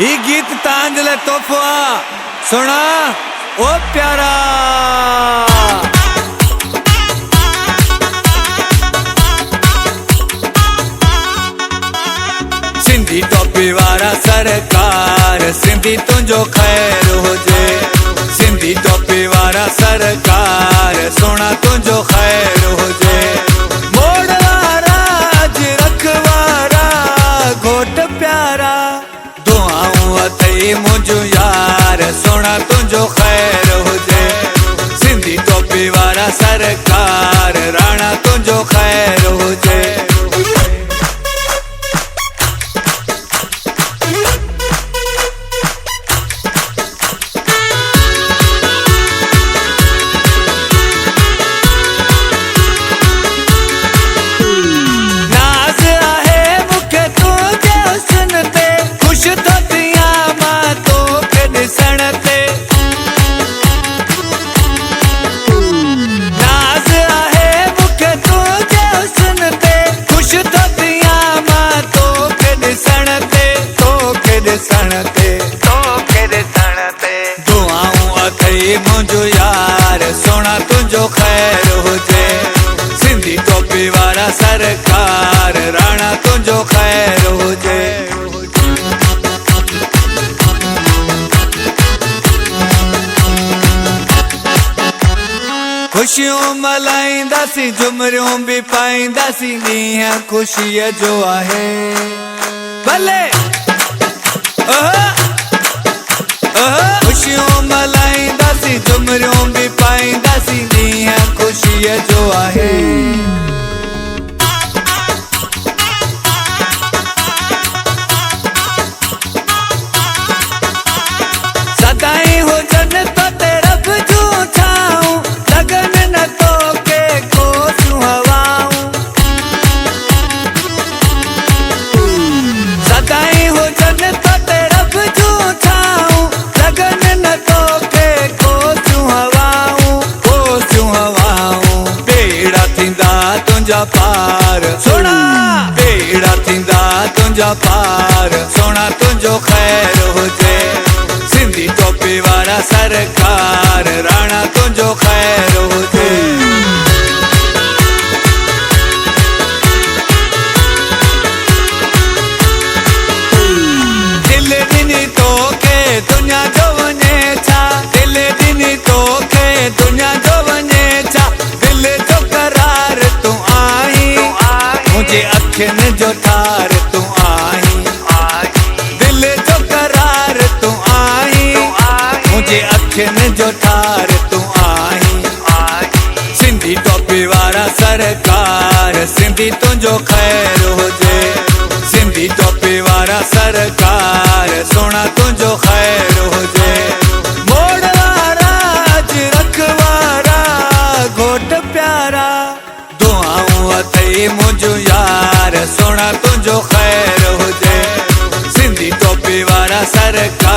ये गीत तांजले तोहफा सुना ओ प्यारा। सिंधी टोपी वारा सरकार सिंधी तुझो खैर हुजे। सिंधी टोपी वारा सरकार सोना तुझो खैर हुजे। मोड़ वारा रखवारा घोट प्यारा दुआऊं अथई मुझो यार सोना तुझो खैर हुजे। सिंधी टोपी वारा सरकार राणा तुझो खैर हुजे। दुआऊं अथई मुझो यार सोना तुझो खैर हुजे। सिंधी टोपी वारा सरकार राणा तुझो खैर हुजे। खुशियों मल्हाईंदासीं झुमरियूं भी पाईंदासीं ॾींहुं ख़ुशीअ जो आहे भले। खुशियों मल्हाईंदासीं झुमरियूं भी पाईंदासीं ॾींहुं ख़ुशीअ जो आहे। सदाईं हुजनि तो रब जूं छाऊं लगन न तोखे कोसियूं हवाऊं। सदाईं हुजनि तो रब जूं छाऊं लगन न तोखे कोसियूं हवाऊं। कोसियूं हवाऊं बेड़ा थींदा तुंहिंजा पार सोना। बेड़ा थींदा तुंहिंजा पार सोना तुंहिंजो खैर हुजे। सिंधी टोपी वारा सरकार राणा तुंहिंजो खैर हुजे। दिल ॾिनी तोखे दुनिया जो वञे छा। दिल ॾिनी तोखे दुनिया जो वञे छा। दिल जो करार तूं आहीं मुंहिंजे अखियुनि जो ठार तूं आहीं। दिल जो करार तूं आहीं मुंहिंजे अखियुनि जो ठार तूं आहीं। सिंधी टोपी वारा सरकार सिंधी तुंहिंजो खैर हुजे। सिंधी टोपी वारा सरकार सोना तुंहिंजो खैर हुजे। मोड़ वारा रखवारा घोट प्यारा दुआऊं अथई मुझो यार सोना तुंहिंजो खैर हुजे। सिंधी टोपी वारा सरकार